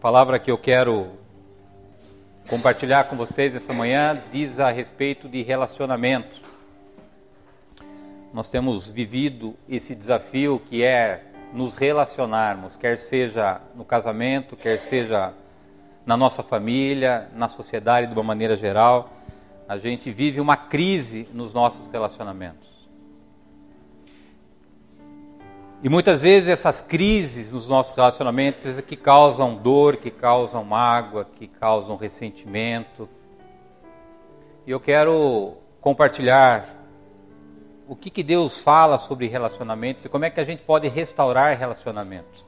A palavra que eu quero compartilhar com vocês essa manhã diz a respeito de relacionamentos. Nós temos vivido esse desafio que é nos relacionarmos, quer seja no casamento, quer seja na nossa família, na sociedade de uma maneira geral. A gente vive uma crise nos nossos relacionamentos. E muitas vezes essas crises nos nossos relacionamentos que causam dor, que causam mágoa, que causam ressentimento. E eu quero compartilhar o que Deus fala sobre relacionamentos e como é que a gente pode restaurar relacionamentos.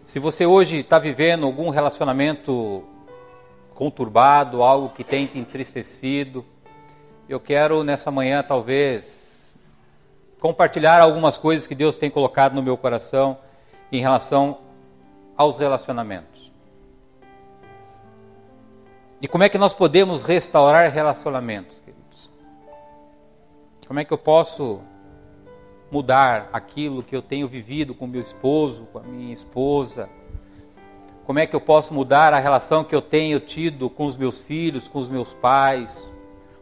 Se você hoje está vivendo algum relacionamento conturbado, algo que tem te entristecido, eu quero nessa manhã talvez compartilhar algumas coisas que Deus tem colocado no meu coração em relação aos relacionamentos. E como é que nós podemos restaurar relacionamentos, queridos? Como é que eu posso mudar aquilo que eu tenho vivido com meu esposo, com a minha esposa? Como é que eu posso mudar a relação que eu tenho tido com os meus filhos, com os meus pais,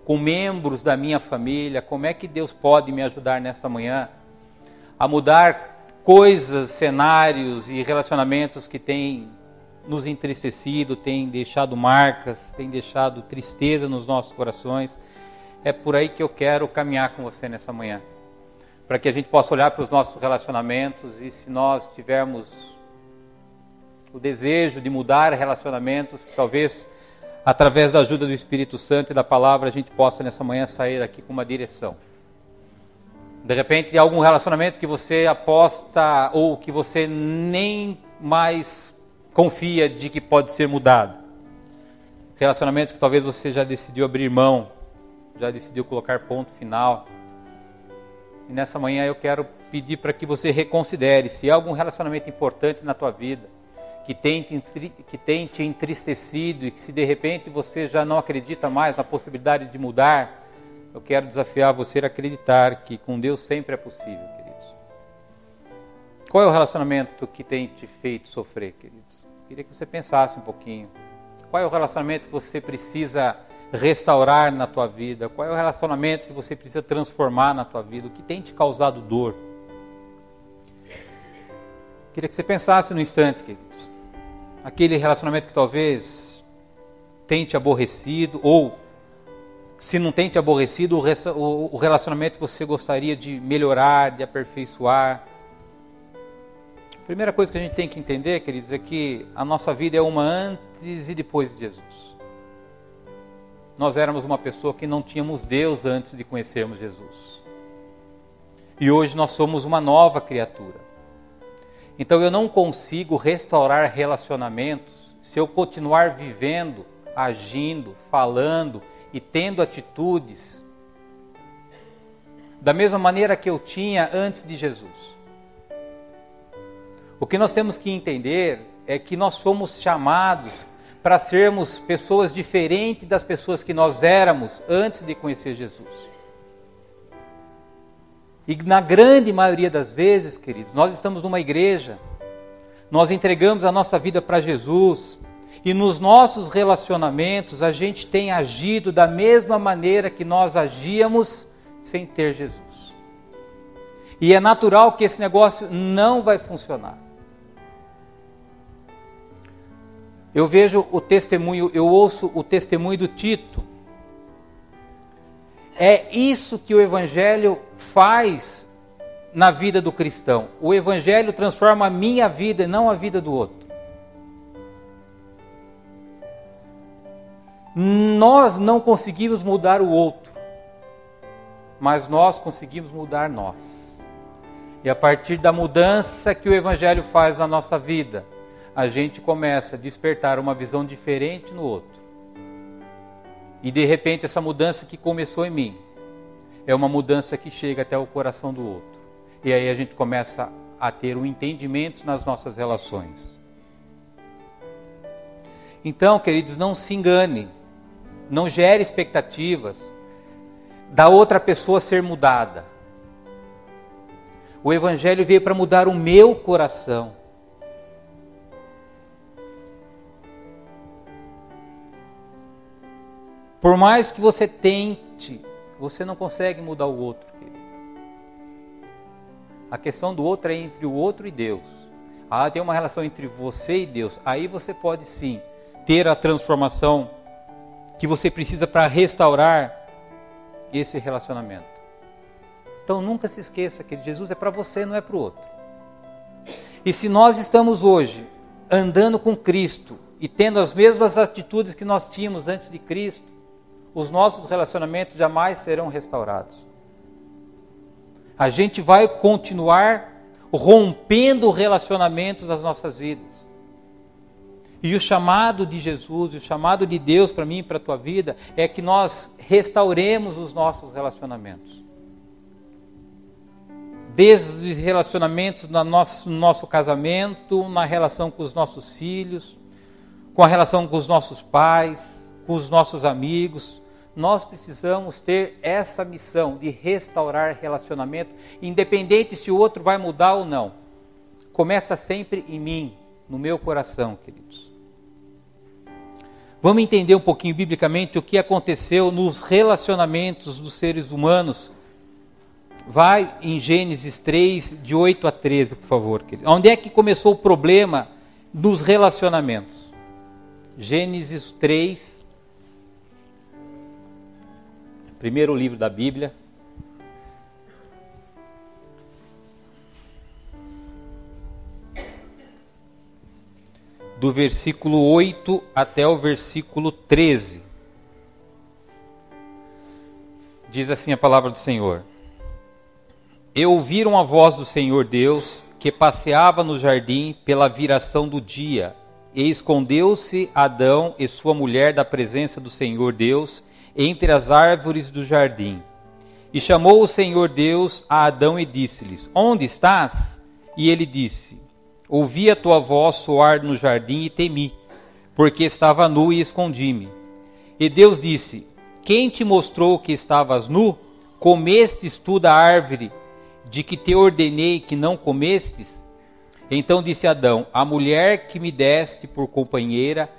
com membros da minha família? Como é que Deus pode me ajudar nesta manhã a mudar coisas, cenários e relacionamentos que têm nos entristecido, têm deixado marcas, têm deixado tristeza nos nossos corações? É por aí que eu quero caminhar com você nessa manhã, para que a gente possa olhar para os nossos relacionamentos e, se nós tivermos o desejo de mudar relacionamentos, que talvez através da ajuda do Espírito Santo e da palavra a gente possa nessa manhã sair aqui com uma direção. De repente, algum relacionamento que você aposta ou que você nem mais confia de que pode ser mudado. Relacionamentos que talvez você já decidiu abrir mão, já decidiu colocar ponto final. E nessa manhã eu quero pedir para que você reconsidere se há algum relacionamento importante na tua vida que tem te entristecido e que, se de repente você já não acredita mais na possibilidade de mudar, eu quero desafiar você a acreditar que com Deus sempre é possível, queridos. Qual é o relacionamento que tem te feito sofrer, queridos? Queria que você pensasse um pouquinho. Qual é o relacionamento que você precisa restaurar na tua vida? Qual é o relacionamento que você precisa transformar na tua vida? O que tem te causado dor? Queria que você pensasse no instante, queridos. Aquele relacionamento que talvez tenha te aborrecido, ou se não tem te aborrecido, o relacionamento que você gostaria de melhorar, de aperfeiçoar. A primeira coisa que a gente tem que entender, queridos, é que a nossa vida é uma antes e depois de Jesus. Nós éramos uma pessoa que não tínhamos Deus antes de conhecermos Jesus. E hoje nós somos uma nova criatura. Então eu não consigo restaurar relacionamentos se eu continuar vivendo, agindo, falando e tendo atitudes da mesma maneira que eu tinha antes de Jesus. O que nós temos que entender é que nós somos chamados para sermos pessoas diferentes das pessoas que nós éramos antes de conhecer Jesus. E na grande maioria das vezes, queridos, nós estamos numa igreja, nós entregamos a nossa vida para Jesus, e nos nossos relacionamentos a gente tem agido da mesma maneira que nós agíamos sem ter Jesus. E é natural que esse negócio não vai funcionar. Eu vejo o testemunho, eu ouço o testemunho do Tito. É isso que o Evangelho faz na vida do cristão. O Evangelho transforma a minha vida e não a vida do outro. Nós não conseguimos mudar o outro, mas nós conseguimos mudar nós. E a partir da mudança que o Evangelho faz na nossa vida, a gente começa a despertar uma visão diferente no outro. E de repente essa mudança que começou em mim é uma mudança que chega até o coração do outro. E aí a gente começa a ter um entendimento nas nossas relações. Então, queridos, não se engane, não gere expectativas da outra pessoa ser mudada. O Evangelho veio para mudar o meu coração. Por mais que você tente, você não consegue mudar o outro, querido. A questão do outro é entre o outro e Deus. Tem uma relação entre você e Deus. Aí você pode sim ter a transformação que você precisa para restaurar esse relacionamento. Então nunca se esqueça que Jesus é para você, não é para o outro. E se nós estamos hoje andando com Cristo e tendo as mesmas atitudes que nós tínhamos antes de Cristo, os nossos relacionamentos jamais serão restaurados. A gente vai continuar rompendo relacionamentos nas nossas vidas. E o chamado de Jesus, o chamado de Deus para mim e para a tua vida, é que nós restauremos os nossos relacionamentos. Desde relacionamentos no nosso casamento, na relação com os nossos filhos, com a relação com os nossos pais, com os nossos amigos. Nós precisamos ter essa missão de restaurar relacionamento, independente se o outro vai mudar ou não. Começa sempre em mim, no meu coração, queridos. Vamos entender um pouquinho biblicamente o que aconteceu nos relacionamentos dos seres humanos. Vai em Gênesis 3, de 8 a 13, por favor, querido. Onde é que começou o problema dos relacionamentos? Gênesis 3, primeiro livro da Bíblia. Do versículo 8 até o versículo 13. Diz assim a palavra do Senhor. E ouviram a voz do Senhor Deus, que passeava no jardim pela viração do dia. E escondeu-se Adão e sua mulher da presença do Senhor Deus, entre as árvores do jardim. E chamou o Senhor Deus a Adão e disse-lhes: Onde estás? E ele disse: Ouvi a tua voz soar no jardim e temi, porque estava nu e escondi-me. E Deus disse: Quem te mostrou que estavas nu? Comestes tu da árvore de que te ordenei que não comestes? Então disse Adão: A mulher que me deste por companheira,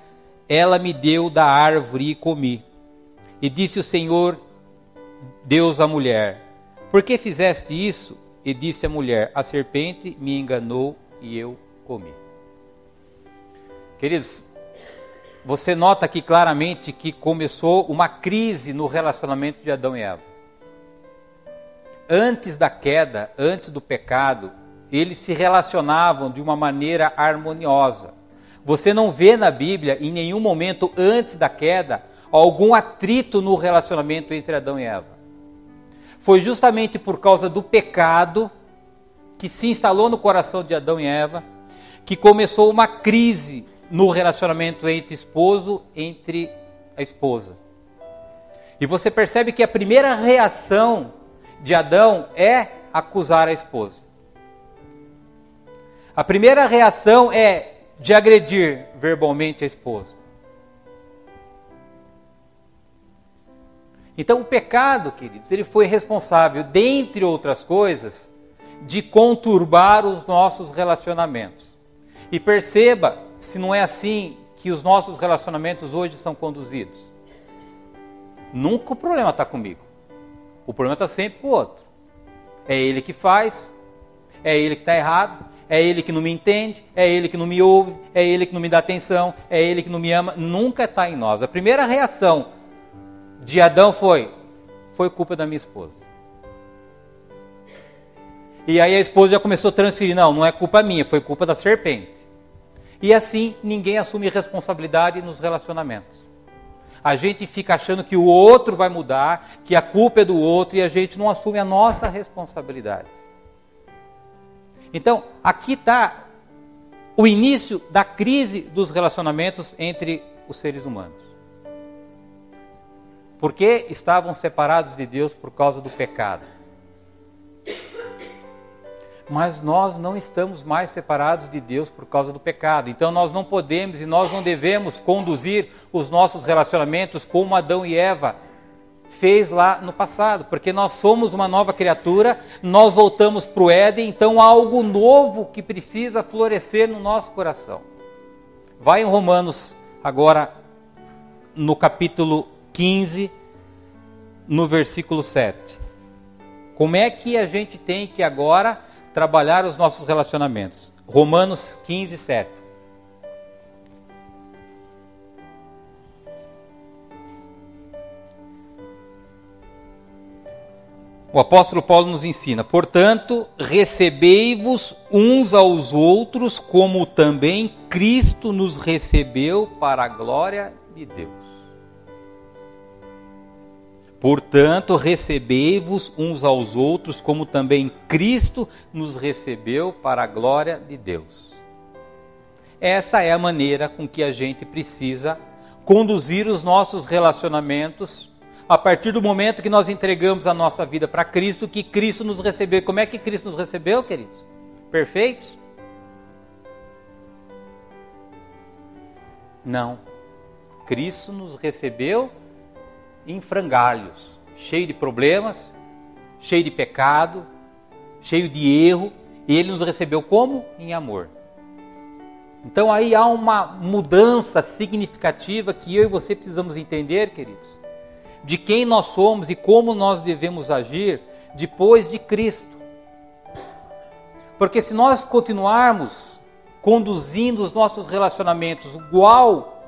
ela me deu da árvore e comi. E disse o Senhor Deus à mulher: Por que fizeste isso? E disse a mulher: A serpente me enganou e eu comi. Queridos, você nota aqui claramente que começou uma crise no relacionamento de Adão e Eva. Antes da queda, antes do pecado, eles se relacionavam de uma maneira harmoniosa. Você não vê na Bíblia, em nenhum momento antes da queda, algum atrito no relacionamento entre Adão e Eva. Foi justamente por causa do pecado que se instalou no coração de Adão e Eva, que começou uma crise no relacionamento entre esposo, entre a esposa. E você percebe que a primeira reação de Adão é acusar a esposa. A primeira reação é de agredir verbalmente a esposa. Então o pecado, queridos, ele foi responsável, dentre outras coisas, de conturbar os nossos relacionamentos. E perceba, se não é assim que os nossos relacionamentos hoje são conduzidos. Nunca o problema está comigo. O problema está sempre com o outro. É ele que faz, é ele que está errado, é ele que não me entende, é ele que não me ouve, é ele que não me dá atenção, é ele que não me ama. Nunca está em nós. A primeira reação de Adão foi culpa da minha esposa. E aí a esposa já começou a transferir: não é culpa minha, foi culpa da serpente. E assim ninguém assume responsabilidade nos relacionamentos. A gente fica achando que o outro vai mudar, que a culpa é do outro, e a gente não assume a nossa responsabilidade. Então, aqui está o início da crise dos relacionamentos entre os seres humanos. Porque estavam separados de Deus por causa do pecado. Mas nós não estamos mais separados de Deus por causa do pecado. Então nós não podemos e nós não devemos conduzir os nossos relacionamentos como Adão e Eva fez lá no passado. Porque nós somos uma nova criatura, nós voltamos para o Éden, então há algo novo que precisa florescer no nosso coração. Vai em Romanos agora no capítulo 15, no versículo 7. Como é que a gente tem que agora trabalhar os nossos relacionamentos? Romanos 15, 7. O apóstolo Paulo nos ensina: portanto, recebei-vos uns aos outros, como também Cristo nos recebeu para a glória de Deus. Portanto, recebei-vos uns aos outros, como também Cristo nos recebeu para a glória de Deus. Essa é a maneira com que a gente precisa conduzir os nossos relacionamentos, a partir do momento que nós entregamos a nossa vida para Cristo, que Cristo nos recebeu. Como é que Cristo nos recebeu, queridos? Perfeitos? Não. Cristo nos recebeu em frangalhos, cheio de problemas, cheio de pecado, cheio de erro, e Ele nos recebeu como? Em amor. Então aí há uma mudança significativa que eu e você precisamos entender, queridos, de quem nós somos e como nós devemos agir depois de Cristo. Porque se nós continuarmos conduzindo os nossos relacionamentos igual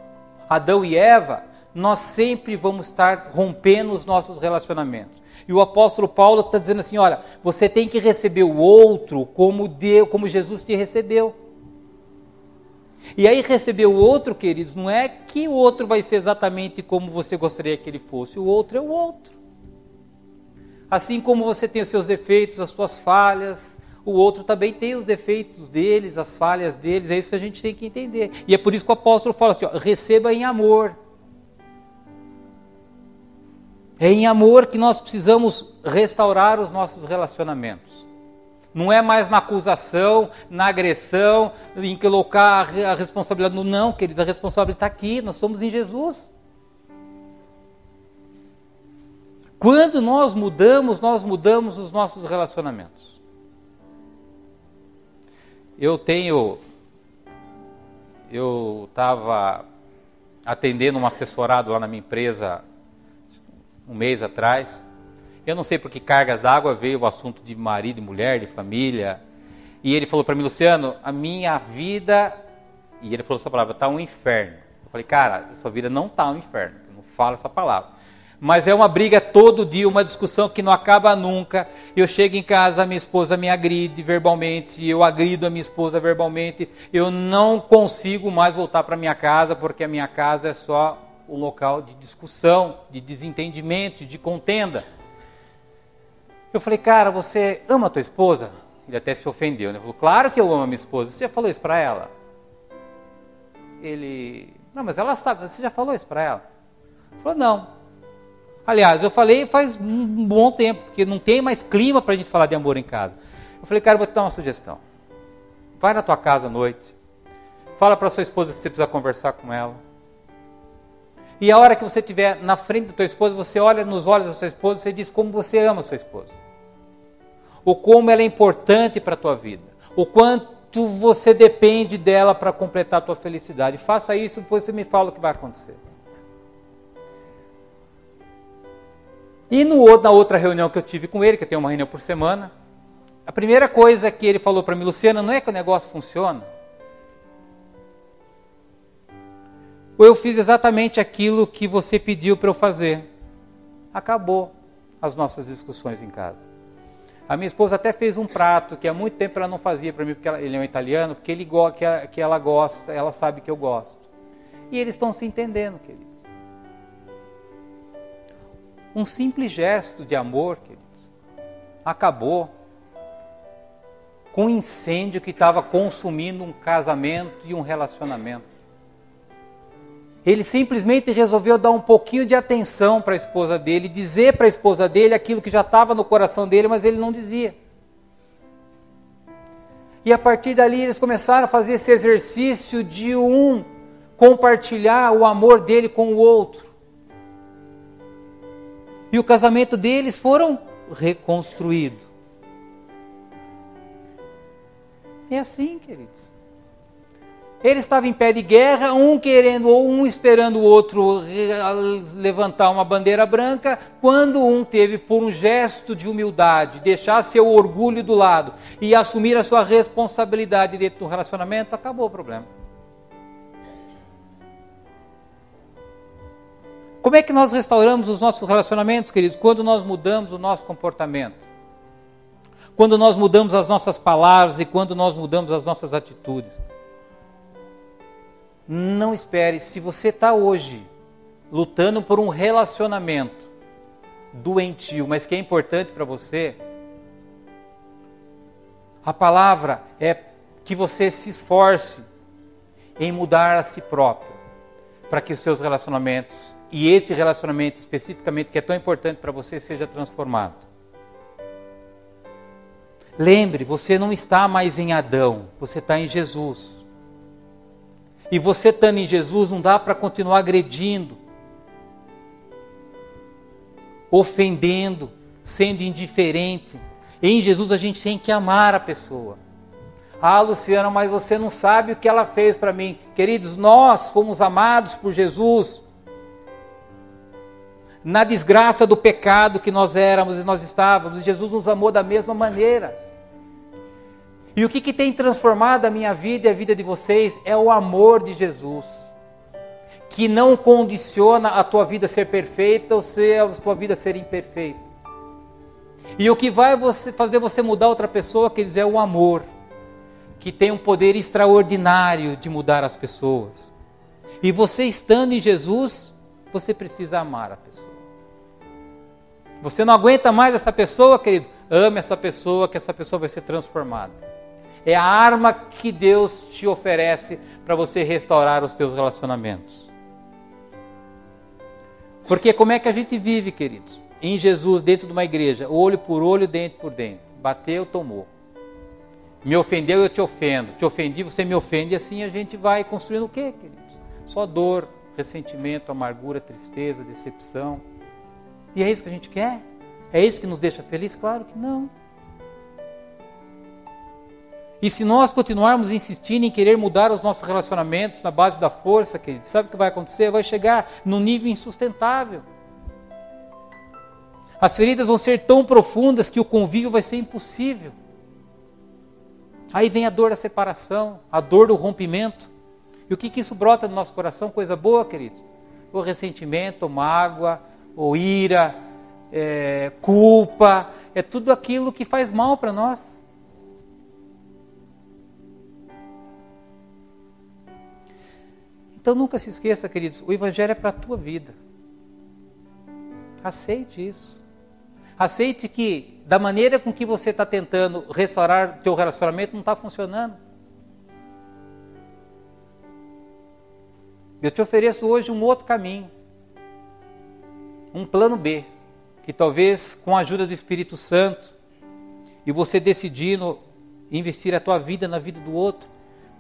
Adão e Eva, nós sempre vamos estar rompendo os nossos relacionamentos. E o apóstolo Paulo está dizendo assim: olha, você tem que receber o outro como Jesus te recebeu. E aí receber o outro, queridos, não é que o outro vai ser exatamente como você gostaria que ele fosse. O outro é o outro. Assim como você tem os seus defeitos, as suas falhas, o outro também tem os defeitos deles, as falhas deles. É isso que a gente tem que entender. E é por isso que o apóstolo fala assim: ó, receba em amor. É em amor que nós precisamos restaurar os nossos relacionamentos. Não é mais na acusação, na agressão, em colocar a responsabilidade. Não, queridos, a responsabilidade está aqui, nós somos em Jesus. Quando nós mudamos os nossos relacionamentos. Eu estava atendendo um assessorado lá na minha empresa um mês atrás. Eu não sei por que cargas d'água veio o assunto de marido e mulher, de família. E ele falou para mim: Luciano, a minha vida... E ele falou essa palavra: está um inferno. Eu falei: cara, sua vida não está um inferno. Eu não falo essa palavra. Mas é uma briga todo dia, uma discussão que não acaba nunca. Eu chego em casa, a minha esposa me agride verbalmente, eu agrido a minha esposa verbalmente. Eu não consigo mais voltar para minha casa, porque a minha casa é só um local de discussão, de desentendimento, de contenda. Eu falei: cara, você ama a tua esposa? Ele até se ofendeu, né? Ele falou: claro que eu amo a minha esposa. Você já falou isso para ela? Ele: não, mas ela sabe. Você já falou isso para ela? Ele falou: não. Aliás, eu falei faz um bom tempo, porque não tem mais clima para a gente falar de amor em casa. Eu falei: cara, eu vou te dar uma sugestão. Vai na tua casa à noite, fala para sua esposa que você precisa conversar com ela. E a hora que você estiver na frente da tua esposa, você olha nos olhos da sua esposa e você diz como você ama a sua esposa. O como ela é importante para a tua vida. O quanto você depende dela para completar a tua felicidade. Faça isso e depois você me fala o que vai acontecer. E na outra reunião que eu tive com ele, que eu tenho uma reunião por semana, a primeira coisa que ele falou para mim: Luciano, não é que o negócio funciona? Eu fiz exatamente aquilo que você pediu para eu fazer. Acabou as nossas discussões em casa. A minha esposa até fez um prato que há muito tempo ela não fazia para mim, porque ele é um italiano, porque que ela gosta, ela sabe que eu gosto. E eles estão se entendendo, queridos. Um simples gesto de amor, queridos, acabou com um incêndio que estava consumindo um casamento e um relacionamento. Ele simplesmente resolveu dar um pouquinho de atenção para a esposa dele, dizer para a esposa dele aquilo que já estava no coração dele, mas ele não dizia. E a partir dali eles começaram a fazer esse exercício de compartilhar o amor dele com o outro. E o casamento deles foram reconstruído. É assim, queridos. Ele estava em pé de guerra, um querendo ou um esperando o outro levantar uma bandeira branca, quando um teve por um gesto de humildade, deixar seu orgulho do lado e assumir a sua responsabilidade dentro do relacionamento, acabou o problema. Como é que nós restauramos os nossos relacionamentos, queridos? Quando nós mudamos o nosso comportamento. Quando nós mudamos as nossas palavras e quando nós mudamos as nossas atitudes. Não espere, se você está hoje lutando por um relacionamento doentio, mas que é importante para você, a palavra é que você se esforce em mudar a si próprio, para que os seus relacionamentos, e esse relacionamento especificamente que é tão importante para você, seja transformado. Lembre, você não está mais em Adão, você está em Jesus. E você estando em Jesus, não dá para continuar agredindo, ofendendo, sendo indiferente. Em Jesus a gente tem que amar a pessoa. Ah, Luciana, mas você não sabe o que ela fez para mim. Queridos, nós fomos amados por Jesus. Na desgraça do pecado que nós éramos e nós estávamos, Jesus nos amou da mesma maneira. E o que tem transformado a minha vida e a vida de vocês é o amor de Jesus, que não condiciona a tua vida ser perfeita ou a tua vida ser imperfeita. E o que vai fazer você mudar outra pessoa, queridos, é o amor, que tem um poder extraordinário de mudar as pessoas. E você estando em Jesus, você precisa amar a pessoa. Você não aguenta mais essa pessoa, querido? Ame essa pessoa, que essa pessoa vai ser transformada. É a arma que Deus te oferece para você restaurar os teus relacionamentos. Porque como é que a gente vive, queridos? Em Jesus, dentro de uma igreja, olho por olho, dente por dente. Bateu, tomou. Me ofendeu, eu te ofendo. Te ofendi, você me ofende. E assim a gente vai construindo o quê, queridos? Só dor, ressentimento, amargura, tristeza, decepção. E é isso que a gente quer? É isso que nos deixa feliz? Claro que não. E se nós continuarmos insistindo em querer mudar os nossos relacionamentos na base da força, querido, sabe o que vai acontecer? Vai chegar num nível insustentável. As feridas vão ser tão profundas que o convívio vai ser impossível. Aí vem a dor da separação, a dor do rompimento. E o que isso brota no nosso coração? Coisa boa, querido? O ressentimento, mágoa, ou ira, culpa, é tudo aquilo que faz mal para nós. Então nunca se esqueça, queridos, o Evangelho é para a tua vida. Aceite isso. Aceite que da maneira com que você está tentando restaurar o teu relacionamento não está funcionando. Eu te ofereço hoje um outro caminho. Um plano B. Que talvez com a ajuda do Espírito Santo e você decidindo investir a tua vida na vida do outro,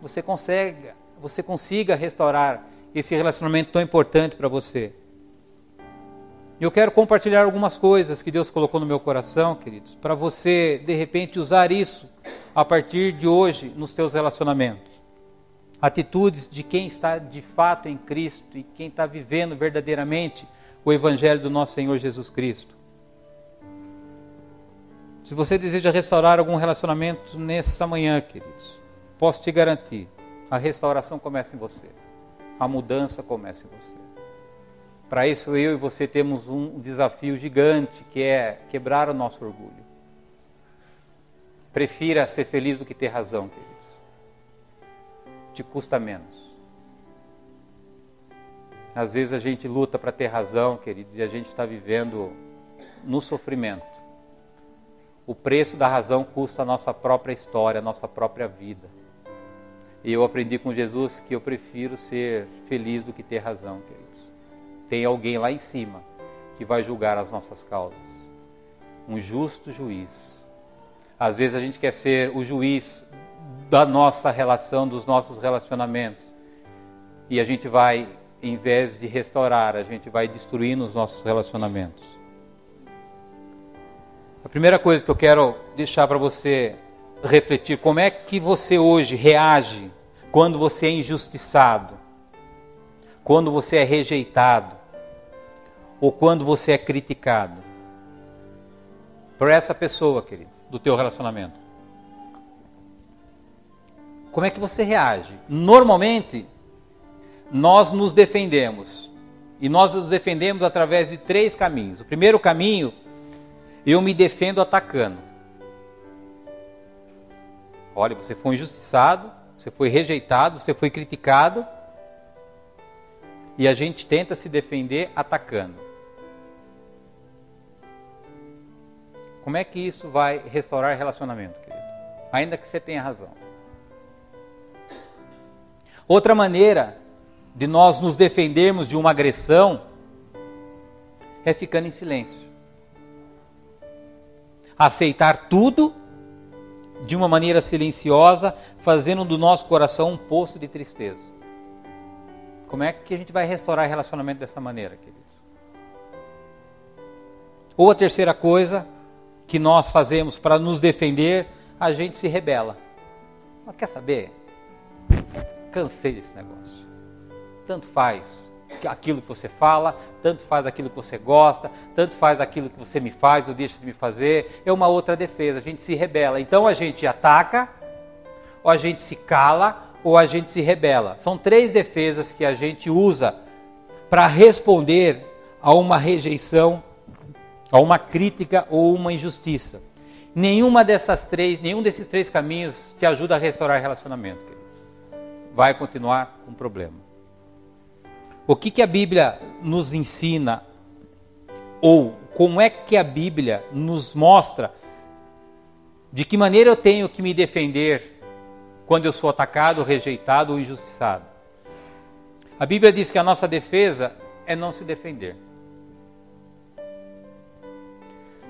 você consiga restaurar esse relacionamento tão importante para você. Eu quero compartilhar algumas coisas que Deus colocou no meu coração, queridos, para você, de repente, usar isso a partir de hoje nos teus relacionamentos. Atitudes de quem está de fato em Cristo e quem está vivendo verdadeiramente o Evangelho do nosso Senhor Jesus Cristo. Se você deseja restaurar algum relacionamento nessa manhã, queridos, posso te garantir, a restauração começa em você. A mudança começa em você. Para isso eu e você temos um desafio gigante, que é quebrar o nosso orgulho. Prefira ser feliz do que ter razão, queridos. Te custa menos. Às vezes a gente luta para ter razão, queridos, e a gente está vivendo no sofrimento. O preço da razão custa a nossa própria história, a nossa própria vida. E eu aprendi com Jesus que eu prefiro ser feliz do que ter razão, queridos. Tem alguém lá em cima que vai julgar as nossas causas. Um justo juiz. Às vezes a gente quer ser o juiz da nossa relação, dos nossos relacionamentos. E a gente vai, em vez de restaurar, a gente vai destruindo os nossos relacionamentos. A primeira coisa que eu quero deixar para você refletir, como é que você hoje reage quando você é injustiçado, quando você é rejeitado, ou quando você é criticado, por essa pessoa, queridos, do teu relacionamento, como é que você reage? Normalmente, nós nos defendemos. E nós nos defendemos através de 3 caminhos. O primeiro caminho, eu me defendo atacando. Olha, você foi injustiçado, você foi rejeitado, você foi criticado. E a gente tenta se defender atacando. Como é que isso vai restaurar relacionamento, querido? Ainda que você tenha razão. Outra maneira de nós nos defendermos de uma agressão é ficando em silêncio. Aceitar tudo de uma maneira silenciosa, fazendo do nosso coração um poço de tristeza. Como é que a gente vai restaurar relacionamento dessa maneira, queridos? Ou a terceira coisa que nós fazemos para nos defender, a gente se rebela. Mas quer saber? Cansei desse negócio. Tanto faz aquilo que você fala, tanto faz aquilo que você gosta, tanto faz aquilo que você me faz ou deixa de me fazer. É uma outra defesa, a gente se rebela. Então a gente ataca, ou a gente se cala, ou a gente se rebela. São 3 defesas que a gente usa para responder a uma rejeição, a uma crítica ou uma injustiça. Nenhum desses 3 caminhos te ajuda a restaurar relacionamento, queridos. Vai continuar com problema. O que a Bíblia nos ensina, ou como é que a Bíblia nos mostra de que maneira eu tenho que me defender quando eu sou atacado, rejeitado ou injustiçado? A Bíblia diz que a nossa defesa é não se defender.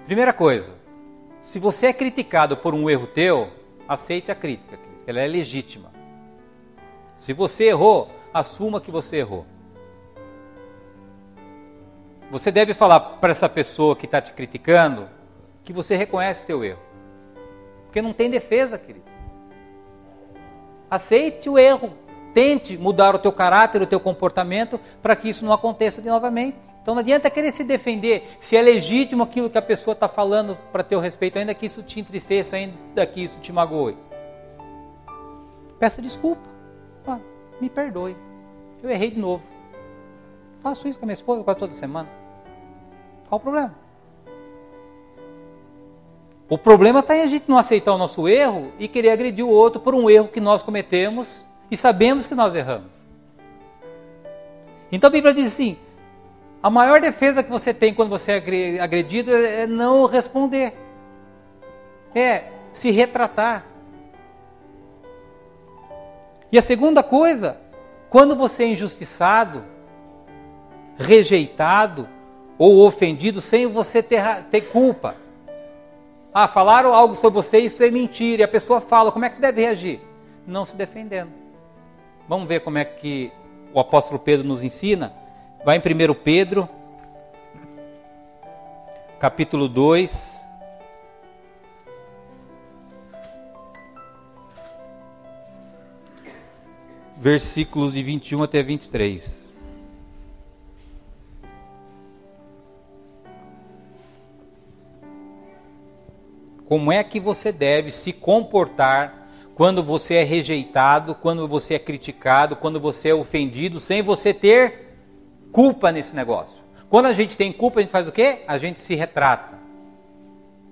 Primeira coisa, se você é criticado por um erro teu, aceite a crítica, ela é legítima. Se você errou, assuma que você errou. Você deve falar para essa pessoa que está te criticando que você reconhece o teu erro. Porque não tem defesa, querido. Aceite o erro. Tente mudar o teu caráter, o teu comportamento, para que isso não aconteça novamente. Então não adianta querer se defender, se é legítimo aquilo que a pessoa está falando para teu respeito, ainda que isso te entristeça, ainda que isso te magoe. Peça desculpa. Me perdoe. Eu errei de novo. Faço isso com a minha esposa quase toda semana. Qual o problema? O problema está em a gente não aceitar o nosso erro e querer agredir o outro por um erro que nós cometemos e sabemos que nós erramos. Então a Bíblia diz assim, a maior defesa que você tem quando você é agredido é não responder. É se retratar. E a segunda coisa, quando você é injustiçado, rejeitado ou ofendido sem você ter culpa. Falaram algo sobre você e isso é mentira. E a pessoa fala, como é que você deve reagir? Não se defendendo. Vamos ver como é que o apóstolo Pedro nos ensina. Vai em 1 Pedro, capítulo 2. Versículos de 21 até 23. Como é que você deve se comportar quando você é rejeitado, quando você é criticado, quando você é ofendido, sem você ter culpa nesse negócio? Quando a gente tem culpa, a gente faz o quê? A gente se retrata.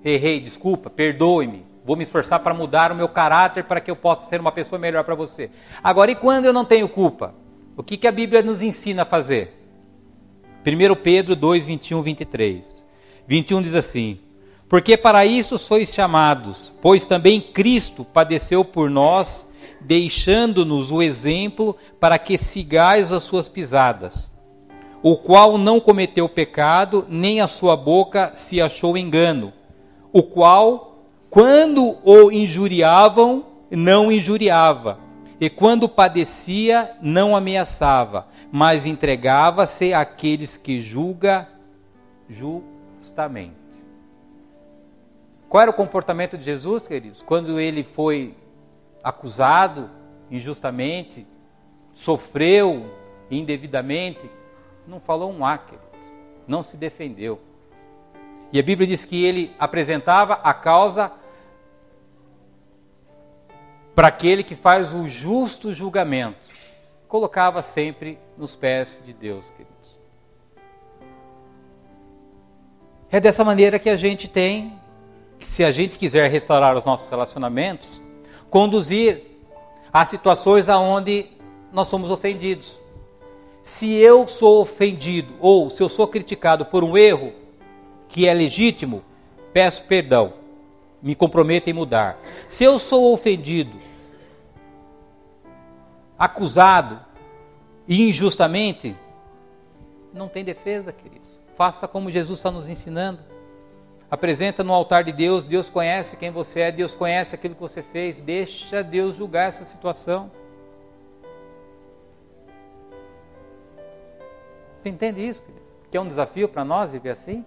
Errei, desculpa, perdoe-me. Vou me esforçar para mudar o meu caráter para que eu possa ser uma pessoa melhor para você. Agora, e quando eu não tenho culpa? O que a Bíblia nos ensina a fazer? 1 Pedro 2, 21, 23. 21 diz assim: porque para isso sois chamados, pois também Cristo padeceu por nós, deixando-nos o exemplo para que sigais as suas pisadas, o qual não cometeu pecado, nem a sua boca se achou engano, o qual, quando o injuriavam, não injuriava, e quando padecia, não ameaçava, mas entregava-se àqueles que julga justamente. Qual era o comportamento de Jesus, queridos? Quando ele foi acusado, injustamente, sofreu indevidamente, não falou um A, querido. Não se defendeu. E a Bíblia diz que ele apresentava a causa para aquele que faz o justo julgamento. Colocava sempre nos pés de Deus, queridos. É dessa maneira que a gente tem, se a gente quiser restaurar os nossos relacionamentos, conduzir a situações aonde nós somos ofendidos. Se eu sou ofendido, ou se eu sou criticado por um erro que é legítimo, peço perdão, me comprometo em mudar. Se eu sou ofendido, acusado injustamente, não tem defesa, queridos. Faça como Jesus está nos ensinando. Apresenta no altar de Deus, Deus conhece quem você é, Deus conhece aquilo que você fez, deixa Deus julgar essa situação. Você entende isso, queridos? Que é um desafio para nós viver assim?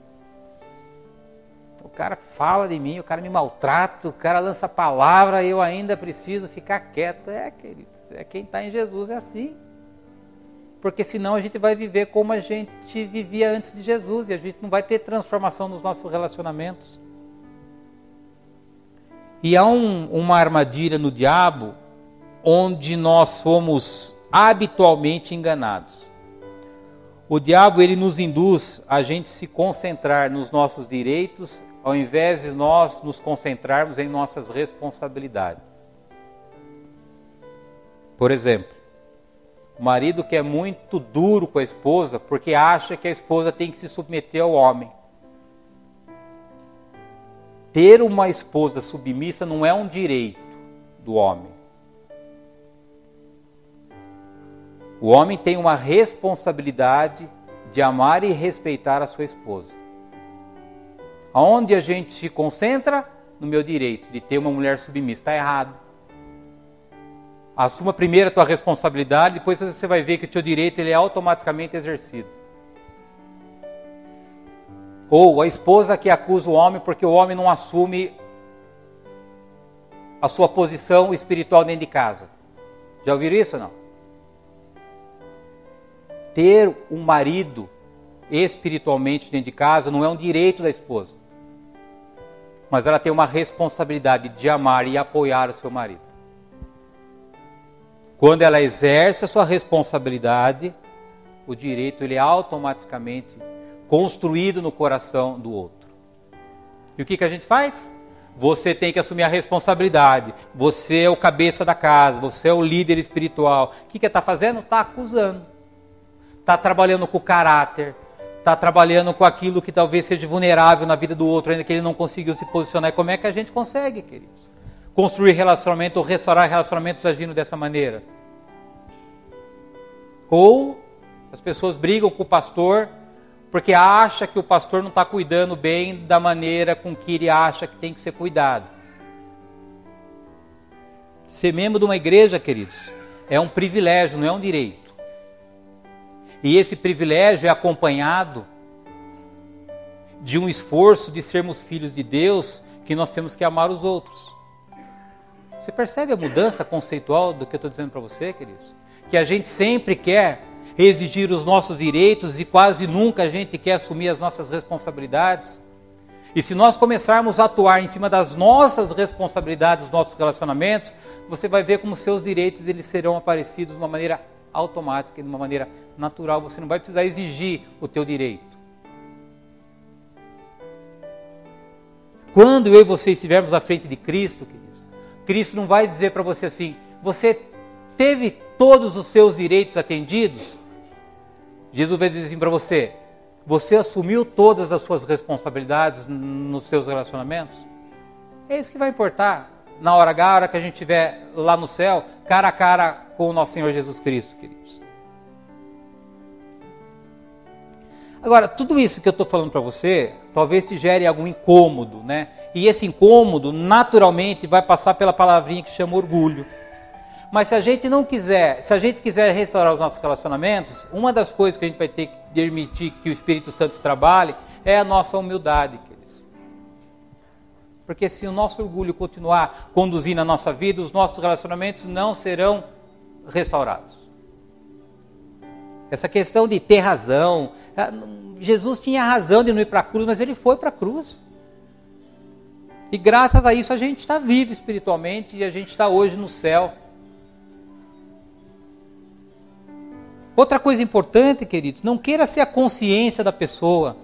O cara fala de mim, o cara me maltrata, o cara lança palavra e eu ainda preciso ficar quieto. Queridos, quem está em Jesus é assim. Porque senão a gente vai viver como a gente vivia antes de Jesus e a gente não vai ter transformação nos nossos relacionamentos. E há uma armadilha no diabo onde nós somos habitualmente enganados. O diabo, ele nos induz a gente se concentrar nos nossos direitos, ao invés de nós nos concentrarmos em nossas responsabilidades. Por exemplo, o marido que é muito duro com a esposa porque acha que a esposa tem que se submeter ao homem. Ter uma esposa submissa não é um direito do homem. O homem tem uma responsabilidade de amar e respeitar a sua esposa. Aonde a gente se concentra? No meu direito de ter uma mulher submissa. Está errado. Assuma primeiro a tua responsabilidade, depois você vai ver que o teu direito ele é automaticamente exercido. Ou a esposa que acusa o homem porque o homem não assume a sua posição espiritual dentro de casa. Já ouviram isso ou não? Ter um marido espiritualmente dentro de casa não é um direito da esposa. Mas ela tem uma responsabilidade de amar e apoiar o seu marido. Quando ela exerce a sua responsabilidade, o direito ele é automaticamente construído no coração do outro. E o que a gente faz? Você tem que assumir a responsabilidade. Você é o cabeça da casa, você é o líder espiritual. O que está fazendo? Está acusando. Está trabalhando com o caráter. Está trabalhando com aquilo que talvez seja vulnerável na vida do outro, ainda que ele não conseguiu se posicionar. E como é que a gente consegue, queridos? Construir relacionamento ou restaurar relacionamentos agindo dessa maneira? Ou as pessoas brigam com o pastor porque acha que o pastor não está cuidando bem da maneira com que ele acha que tem que ser cuidado. Ser membro de uma igreja, queridos, é um privilégio, não é um direito. E esse privilégio é acompanhado de um esforço de sermos filhos de Deus, que nós temos que amar os outros. Você percebe a mudança conceitual do que eu estou dizendo para você, queridos? Que a gente sempre quer exigir os nossos direitos e quase nunca a gente quer assumir as nossas responsabilidades. E se nós começarmos a atuar em cima das nossas responsabilidades, dos nossos relacionamentos, você vai ver como seus direitos eles serão aparecidos de uma maneira automática, de uma maneira natural. Você não vai precisar exigir o teu direito. Quando eu e você estivermos à frente de Cristo, queridos, Cristo não vai dizer para você assim: você teve todos os seus direitos atendidos? Jesus vai dizer assim para você: você assumiu todas as suas responsabilidades nos seus relacionamentos? É isso que vai importar na hora H, a hora que a gente estiver lá no céu, cara a cara com o nosso Senhor Jesus Cristo, queridos. Agora, tudo isso que eu estou falando para você, talvez te gere algum incômodo, né? E esse incômodo, naturalmente, vai passar pela palavrinha que chama orgulho. Mas se a gente quiser restaurar os nossos relacionamentos, uma das coisas que a gente vai ter que permitir que o Espírito Santo trabalhe é a nossa humildade, queridos. Porque se o nosso orgulho continuar conduzindo a nossa vida, os nossos relacionamentos não serão restaurados. Essa questão de ter razão, Jesus tinha razão de não ir para a cruz, mas ele foi para a cruz. E graças a isso a gente está vivo espiritualmente e a gente está hoje no céu. Outra coisa importante, queridos, não queira ser a consciência da pessoa.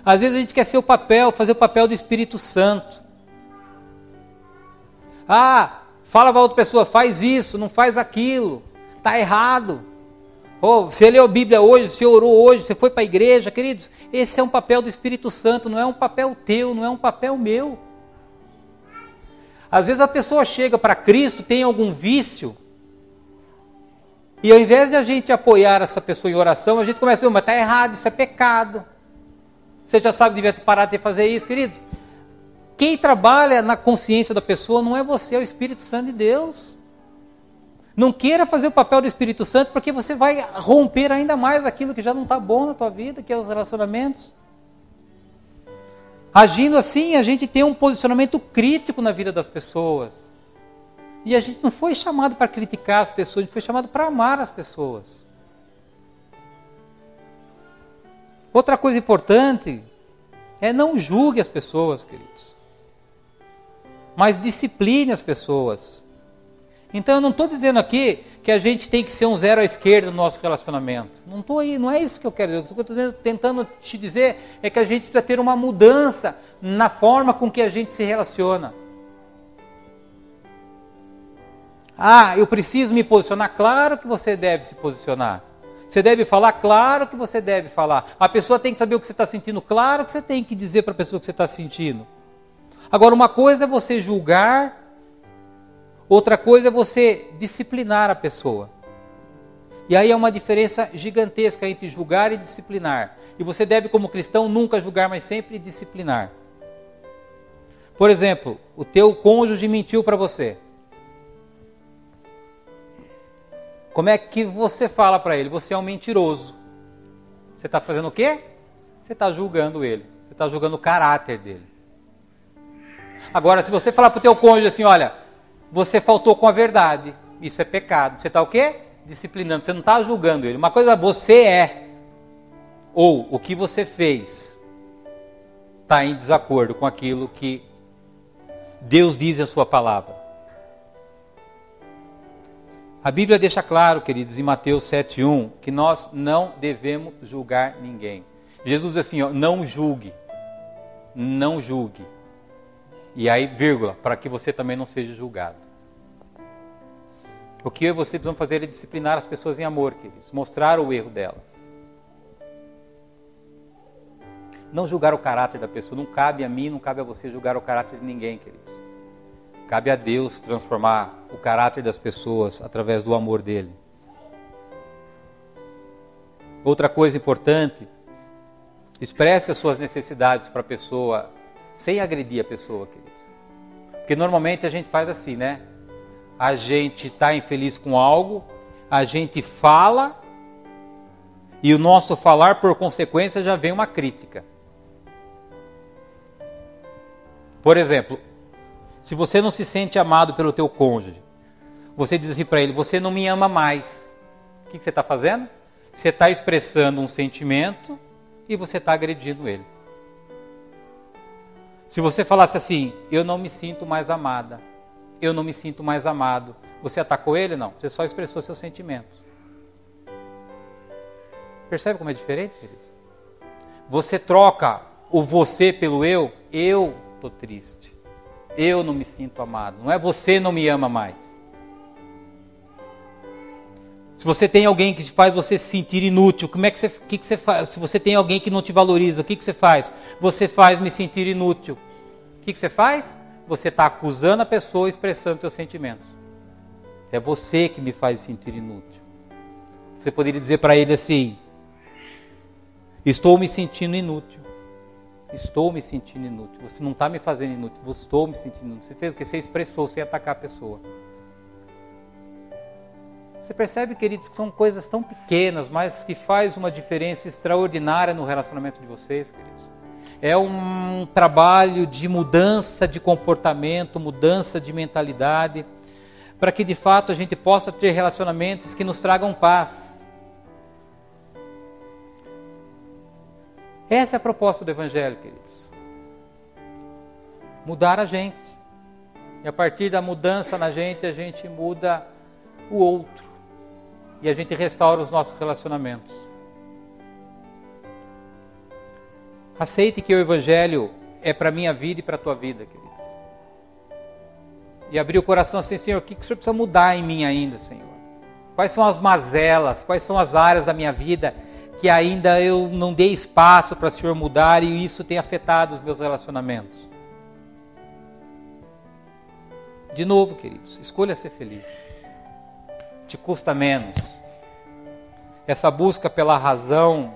Às vezes a gente quer ser o papel, fazer o papel do Espírito Santo. Fala para outra pessoa, faz isso, não faz aquilo, está errado. Ou você leu a Bíblia hoje, você orou hoje, você foi para a igreja, queridos, esse é um papel do Espírito Santo, não é um papel teu, não é um papel meu. Às vezes a pessoa chega para Cristo, tem algum vício, e ao invés de a gente apoiar essa pessoa em oração, a gente começa a dizer, mas está errado, isso é pecado. Você já sabe que devia parar de fazer isso, queridos. Quem trabalha na consciência da pessoa não é você, é o Espírito Santo de Deus. Não queira fazer o papel do Espírito Santo, porque você vai romper ainda mais aquilo que já não está bom na tua vida, que é os relacionamentos. Agindo assim, a gente tem um posicionamento crítico na vida das pessoas. E a gente não foi chamado para criticar as pessoas, a gente foi chamado para amar as pessoas. Outra coisa importante é não julgue as pessoas, queridos. Mas discipline as pessoas. Então eu não estou dizendo aqui que a gente tem que ser um zero à esquerda no nosso relacionamento. Não estou aí, não é isso que eu quero dizer. O que eu estou tentando te dizer é que a gente precisa ter uma mudança na forma com que a gente se relaciona. Eu preciso me posicionar? Claro que você deve se posicionar. Você deve falar? Claro que você deve falar. A pessoa tem que saber o que você está sentindo? Claro que você tem que dizer para a pessoa o que você está sentindo. Agora, uma coisa é você julgar, outra coisa é você disciplinar a pessoa. E aí é uma diferença gigantesca entre julgar e disciplinar. E você deve, como cristão, nunca julgar, mas sempre disciplinar. Por exemplo, o teu cônjuge mentiu para você. Como é que você fala para ele? Você é um mentiroso. Você está fazendo o quê? Você está julgando ele. Você está julgando o caráter dele. Agora, se você falar para o teu cônjuge assim, olha, você faltou com a verdade, isso é pecado. Você está o quê? Disciplinando. Você não está julgando ele. Uma coisa você é, ou o que você fez, está em desacordo com aquilo que Deus diz em sua palavra. A Bíblia deixa claro, queridos, em Mateus 7,1, que nós não devemos julgar ninguém. Jesus diz assim, não julgue. Não julgue. E aí, vírgula, para que você também não seja julgado. O que eu e você precisamos fazer é disciplinar as pessoas em amor, queridos. Mostrar o erro delas. Não julgar o caráter da pessoa. Não cabe a mim, não cabe a você julgar o caráter de ninguém, queridos. Cabe a Deus transformar o caráter das pessoas através do amor dele. Outra coisa importante, expresse as suas necessidades para a pessoa, sem agredir a pessoa, queridos. Porque normalmente a gente faz assim, né? A gente está infeliz com algo, a gente fala, e o nosso falar, por consequência, já vem uma crítica. Por exemplo, se você não se sente amado pelo teu cônjuge, você diz assim para ele, você não me ama mais. O que você está fazendo? Você está expressando um sentimento e você está agredindo ele. Se você falasse assim, eu não me sinto mais amada, eu não me sinto mais amado, você atacou ele? Não, você só expressou seus sentimentos. Percebe como é diferente, queridos? Você troca o você pelo eu estou triste. Eu não me sinto amado. Não é você não me ama mais. Se você tem alguém que faz você se sentir inútil, o que você faz? Se você tem alguém que não te valoriza, o que você faz? Você faz me sentir inútil. O que você faz? Você está acusando a pessoa, expressando seus sentimentos. É você que me faz sentir inútil. Você poderia dizer para ele assim, estou me sentindo inútil. Estou me sentindo inútil. Você não está me fazendo inútil. Estou me sentindo inútil. Você fez o que? Você expressou sem atacar a pessoa. Você percebe, queridos, que são coisas tão pequenas, mas que faz uma diferença extraordinária no relacionamento de vocês, queridos. é um trabalho de mudança de comportamento, mudança de mentalidade, para que de fato a gente possa ter relacionamentos que nos tragam paz. Essa é a proposta do Evangelho, queridos. Mudar a gente. E a partir da mudança na gente, a gente muda o outro. E a gente restaura os nossos relacionamentos. Aceite que o Evangelho é para a minha vida e para a tua vida, queridos. E abrir o coração assim, Senhor, o que o Senhor precisa mudar em mim ainda, Senhor? Quais são as mazelas, quais são as áreas da minha vida que ainda eu não dei espaço para o Senhor mudar e isso tem afetado os meus relacionamentos? De novo, queridos, escolha ser feliz. Te custa menos. Essa busca pela razão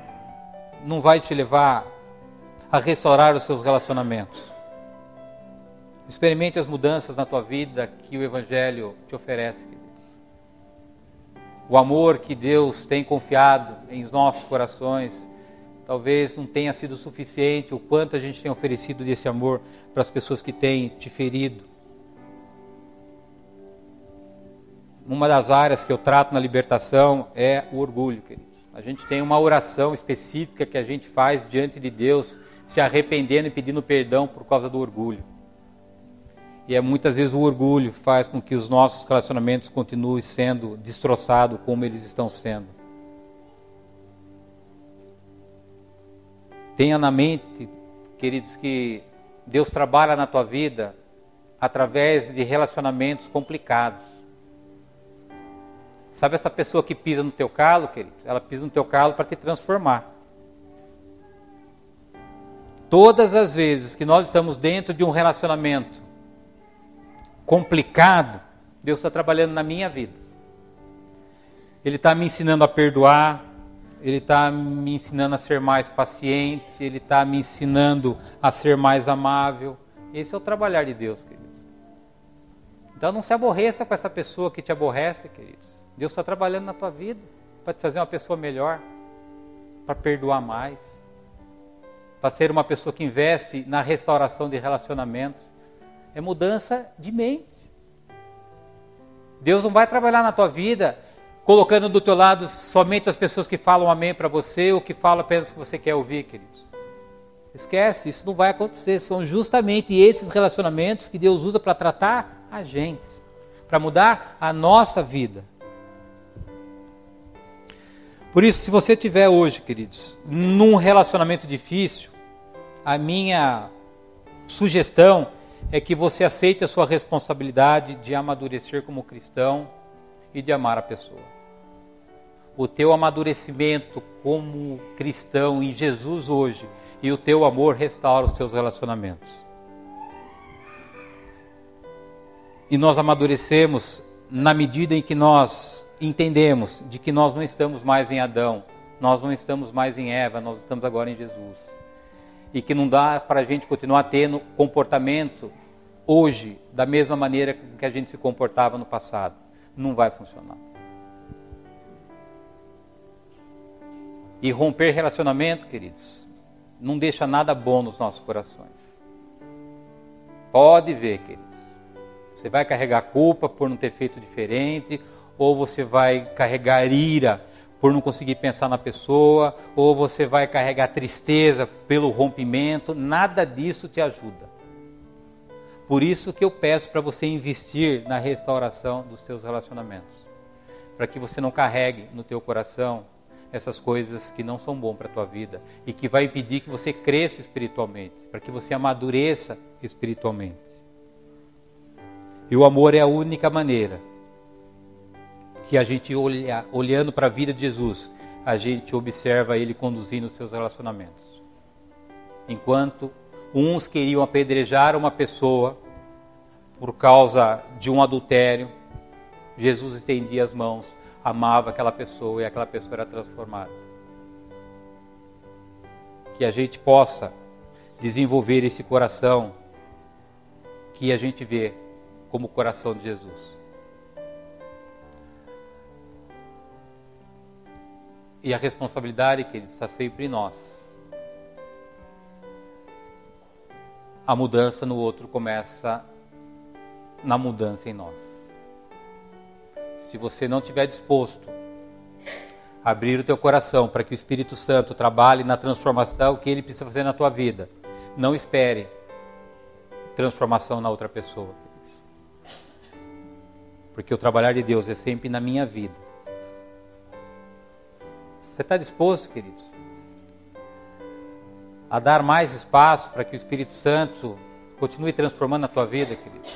não vai te levar a restaurar os seus relacionamentos. Experimente as mudanças na tua vida que o Evangelho te oferece, queridos. O amor que Deus tem confiado em nossos corações, talvez não tenha sido suficiente o quanto a gente tem oferecido desse amor para as pessoas que têm te ferido. Uma das áreas que eu trato na libertação é o orgulho, queridos. A gente tem uma oração específica que a gente faz diante de Deus, se arrependendo e pedindo perdão por causa do orgulho. E muitas vezes o orgulho faz com que os nossos relacionamentos continuem sendo destroçados como eles estão sendo. Tenha na mente, queridos, que Deus trabalha na tua vida através de relacionamentos complicados. Sabe essa pessoa que pisa no teu calo, queridos? Ela pisa no teu calo para te transformar. Todas as vezes que nós estamos dentro de um relacionamento complicado, Deus está trabalhando na minha vida. Ele está me ensinando a perdoar, Ele está me ensinando a ser mais paciente, Ele está me ensinando a ser mais amável. Esse é o trabalhar de Deus, queridos. Então não se aborreça com essa pessoa que te aborrece, queridos. Deus está trabalhando na tua vida para te fazer uma pessoa melhor, para perdoar mais, para ser uma pessoa que investe na restauração de relacionamentos. É mudança de mente. Deus não vai trabalhar na tua vida colocando do teu lado somente as pessoas que falam amém para você ou que falam apenas o que você quer ouvir, queridos. Esquece, isso não vai acontecer. São justamente esses relacionamentos que Deus usa para tratar a gente, para mudar a nossa vida. Por isso, se você estiver hoje, queridos, num relacionamento difícil, a minha sugestão é que você aceite a sua responsabilidade de amadurecer como cristão e de amar a pessoa. O teu amadurecimento como cristão em Jesus hoje e o teu amor restaura os teus relacionamentos. E nós amadurecemos na medida em que nós entendemos de que nós não estamos mais em Adão, nós não estamos mais em Eva, nós estamos agora em Jesus. E que não dá para a gente continuar tendo comportamento hoje da mesma maneira que a gente se comportava no passado. Não vai funcionar. E romper relacionamento, queridos, não deixa nada bom nos nossos corações. Pode ver, queridos. Você vai carregar culpa por não ter feito diferente, ou você vai carregar ira por não conseguir pensar na pessoa, ou você vai carregar tristeza pelo rompimento. Nada disso te ajuda. Por isso que eu peço para você investir na restauração dos teus relacionamentos, para que você não carregue no teu coração essas coisas que não são bom para a tua vida e que vai impedir que você cresça espiritualmente, para que você amadureça espiritualmente. E o amor é a única maneira que a gente olhando para a vida de Jesus, a gente observa Ele conduzindo os seus relacionamentos. Enquanto uns queriam apedrejar uma pessoa por causa de um adultério, Jesus estendia as mãos, amava aquela pessoa e aquela pessoa era transformada. Que a gente possa desenvolver esse coração que a gente vê como o coração de Jesus. E a responsabilidade, queridos, está sempre em nós. a mudança no outro começa na mudança em nós. Se você não estiver disposto a abrir o teu coração para que o Espírito Santo trabalhe na transformação que Ele precisa fazer na tua vida, não espere transformação na outra pessoa. Porque o trabalhar de Deus é sempre na minha vida. Você está disposto, queridos, a dar mais espaço para que o Espírito Santo continue transformando a tua vida, queridos?